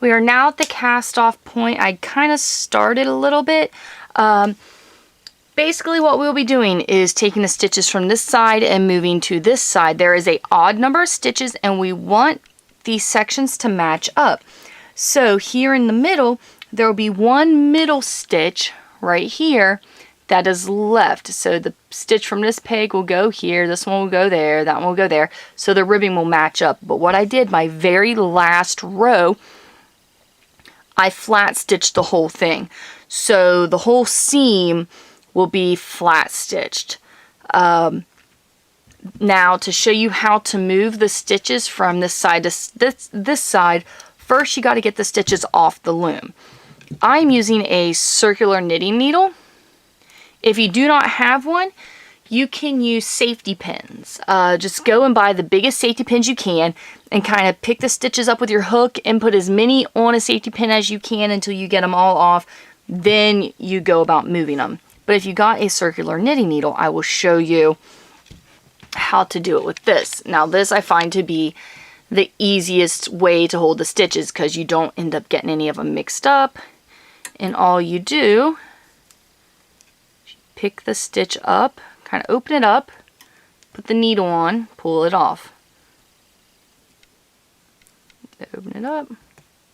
We are now at the cast off point. I kind of started a little bit. Basically what we'll be doing is taking the stitches from this side and moving to this side. There is an odd number of stitches and we want these sections to match up. So here in the middle, there will be one middle stitch right here that is left. So the stitch from this peg will go here, this one will go there, that one will go there. So the ribbing will match up. But what I did, my very last row, I flat stitched the whole thing. So the whole seam will be flat stitched. Now to show you how to move the stitches from this side to this side, first you got to get the stitches off the loom. I'm using a circular knitting needle. If you do not have one, you can use safety pins. Just go and buy the biggest safety pins you can and kind of pick the stitches up with your hook and put as many on a safety pin as you can until you get them all off. Then you go about moving them. But if you got a circular knitting needle, I will show you how to do it with this. Now this I find to be the easiest way to hold the stitches because you don't end up getting any of them mixed up. And all you do, pick the stitch up, kind of open it up, put the needle on, pull it off. Open it up,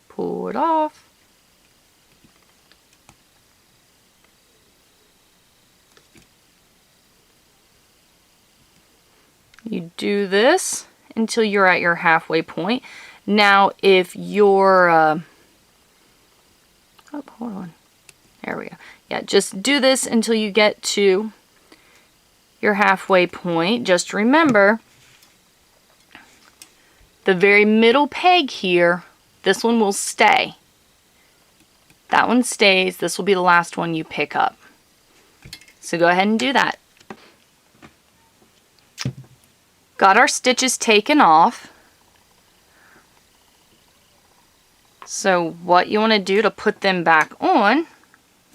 pull it off. You do this until you're at your halfway point. Now if you're, oh, hold on. There we go. Yeah, just do this until you get to your halfway point. Just remember, the very middle peg here, this one will stay. That one stays. This will be the last one you pick up. So go ahead and do that. Got our stitches taken off. So what you want to do to put them back on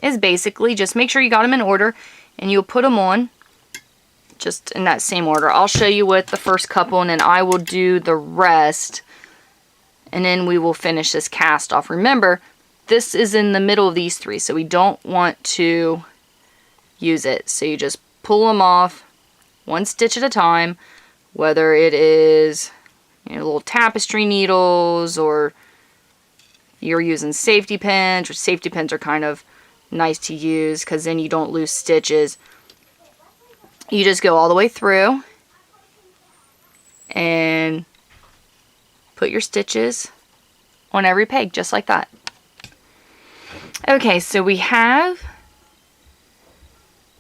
is basically just make sure you got them in order and you'll put them on just in that same order. I'll show you with the first couple and then I will do the rest and then we will finish this cast off. Remember, this is in the middle of these three, so we don't want to use it. So you just pull them off one stitch at a time, whether it is, you know, little tapestry needles or you're using safety pins, which safety pins are kind of nice to use because then you don't lose stitches. You just go all the way through and put your stitches on every peg just like that. Okay, so we have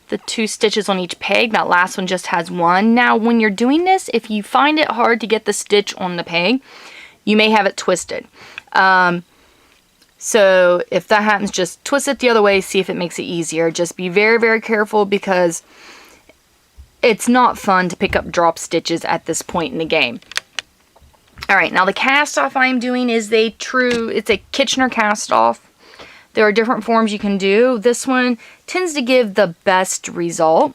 the 2 stitches on each peg. That last one just has 1. Now when you're doing this, if you find it hard to get the stitch on the peg, you may have it twisted. So if that happens, just twist it the other way, see if it makes it easier. Just be very, very careful because it's not fun to pick up drop stitches at this point in the game. Alright, now the cast off I'm doing is it's a Kitchener cast off. There are different forms you can do. This one tends to give the best result.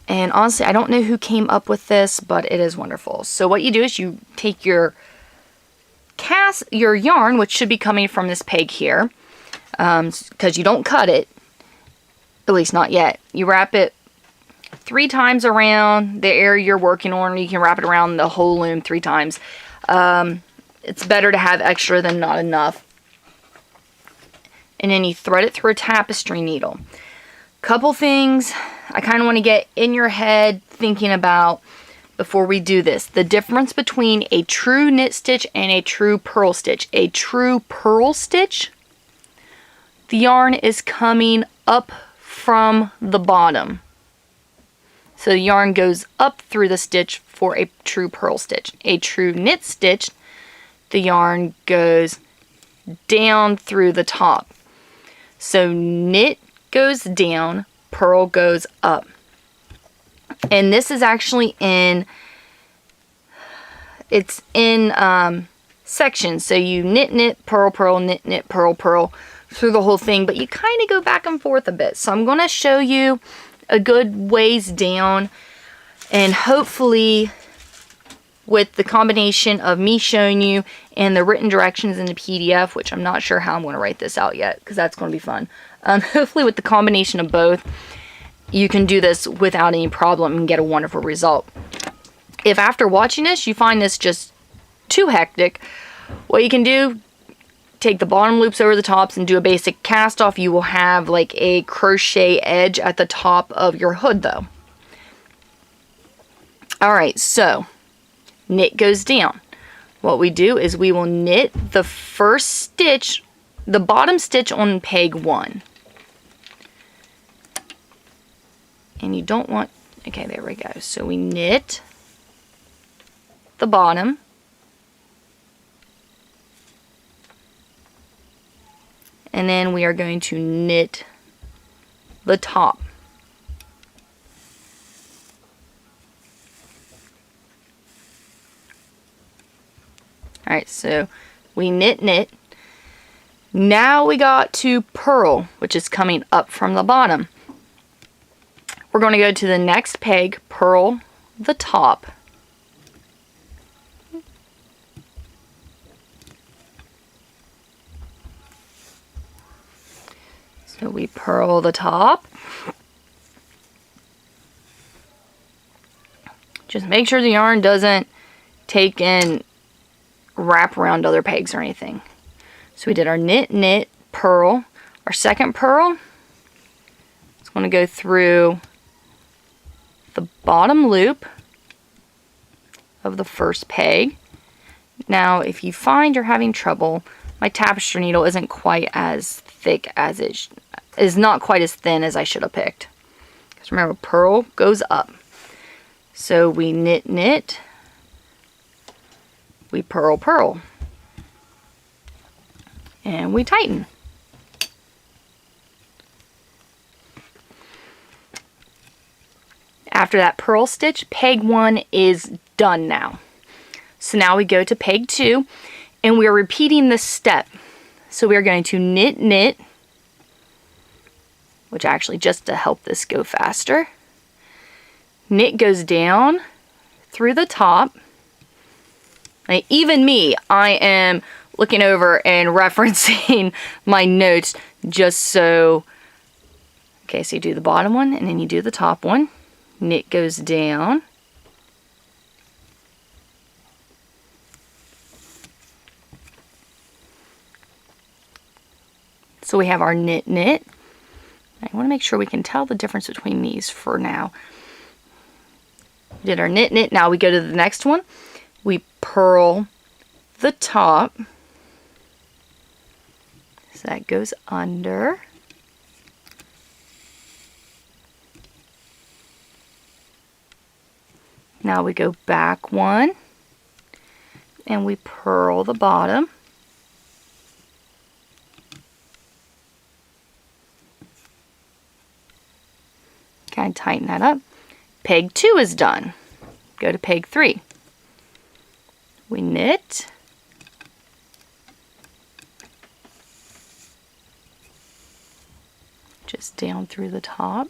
And honestly, I don't know who came up with this, but it is wonderful. So what you do is you take your yarn, which should be coming from this peg here, because you don't cut it, at least not yet. You wrap it 3 times around the area you're working on. You can wrap it around the whole loom 3 times. It's better to have extra than not enough. And then you thread it through a tapestry needle. Couple things I kind of want to get in your head thinking about before we do this. The difference between a true knit stitch and a true purl stitch. A true purl stitch, the yarn is coming up from the bottom. So the yarn goes up through the stitch for a true purl stitch. A true knit stitch, the yarn goes down through the top. So knit goes down, purl goes up. And this is actually in sections. So you knit, knit, purl, purl, knit, knit, purl, purl through the whole thing. But you kind of go back and forth a bit. So I'm going to show you a good ways down. And hopefully with the combination of me showing you and the written directions in the PDF, which I'm not sure how I'm going to write this out yet, because that's going to be fun. Hopefully with the combination of both, you can do this without any problem and get a wonderful result. If after watching this, you find this just too hectic, what you can do, take the bottom loops over the tops and do a basic cast off. You will have like a crochet edge at the top of your hood though. Alright, so knit goes down. What we do is we will knit the first stitch, the bottom stitch on peg 1. And you don't want, okay, there we go. So we knit the bottom. And then we are going to knit the top. Alright, so we knit. Now we got to purl, which is coming up from the bottom. We're going to go to the next peg, purl the top. So we purl the top. Just make sure the yarn doesn't take and wrap around other pegs or anything. So we did our knit, purl. Our second purl is going to go through the bottom loop of the first peg. Now, if you find you're having trouble, my tapestry needle isn't quite as thick as it is not quite as thin as I should have picked. Because remember, purl goes up. So we knit, we purl, and we tighten. After that purl stitch, peg 1 is done now. So now we go to peg 2, and we are repeating this step. So we are going to knit, which actually, just to help this go faster, knit goes down through the top. Like, even me, I am looking over and referencing my notes just so, okay, so you do the bottom one and then you do the top one. Knit goes down. So we have our knit. I want to make sure we can tell the difference between these for now. We did our knit. Now we go to the next one. We purl the top. So that goes under. Now we go back one and we purl the bottom. Kind of tighten that up. Peg 2 is done. Go to peg 3. We knit. Just down through the top.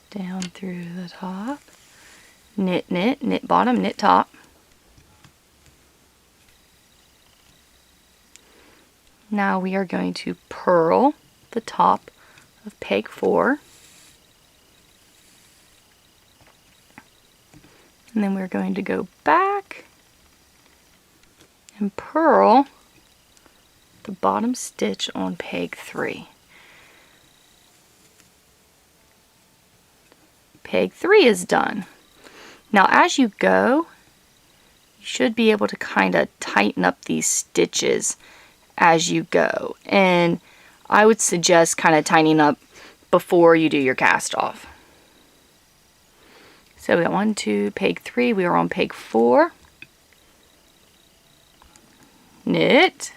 Down through the top. Knit, knit bottom, knit top. Now we are going to purl the top of peg 4. And then we're going to go back and purl the bottom stitch on peg 3. Peg 3 is done. Now as you go, you should be able to kind of tighten up these stitches as you go. And I would suggest kind of tightening up before you do your cast off. So we got 1, 2, peg 3, we are on peg 4. Knit.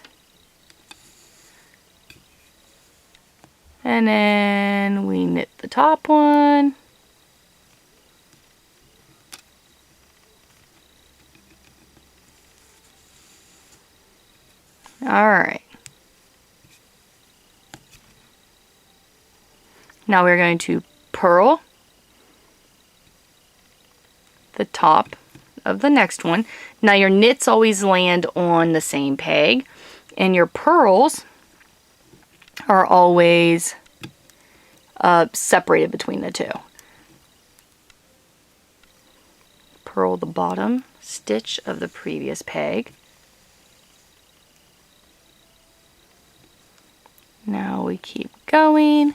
And then we knit the top one. Alright. Now we're going to purl the top of the next one. Now your knits always land on the same peg, and your pearls are always separated between the two. Purl the bottom stitch of the previous peg. Now we keep going.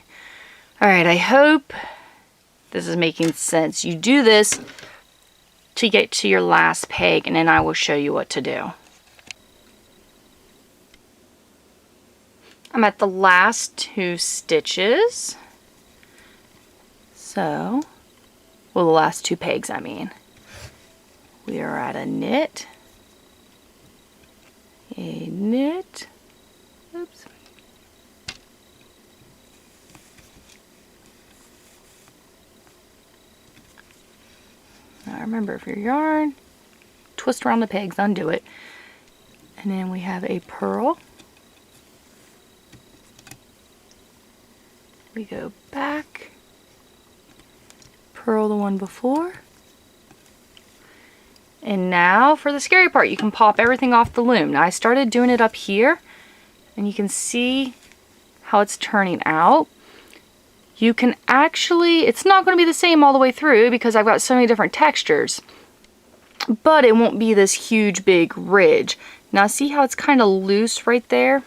Alright, I hope this is making sense. You do this to get to your last peg, and then I will show you what to do. I'm at the last 2 stitches. So, well, the last 2 pegs, I mean. We are at a knit, oops. Now remember, if your yarn, twist around the pegs, undo it. And then we have a purl. We go back, purl the one before. And now for the scary part, you can pop everything off the loom. Now I started doing it up here, and you can see how it's turning out. You can actually, it's not going to be the same all the way through because I've got so many different textures, but it won't be this huge big ridge. Now see how it's kind of loose right there?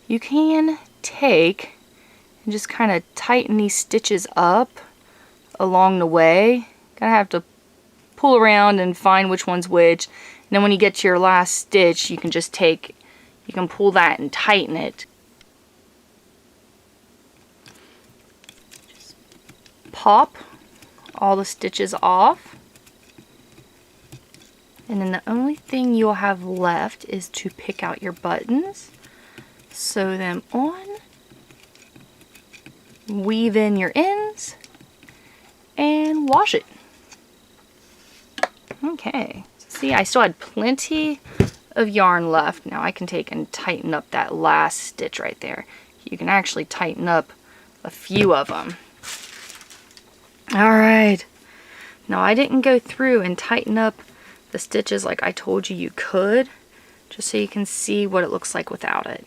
You can take and just kind of tighten these stitches up along the way. Gonna have to pull around and find which one's which. And then when you get to your last stitch, you can just take, you can pull that and tighten it. Just pop all the stitches off. And then the only thing you'll have left is to pick out your buttons, sew them on, weave in your ends, and wash it. Okay, see, I still had plenty of yarn left. Now I can take and tighten up that last stitch right there. You can actually tighten up a few of them. Alright, now I didn't go through and tighten up the stitches like I told you you could, just so you can see what it looks like without it.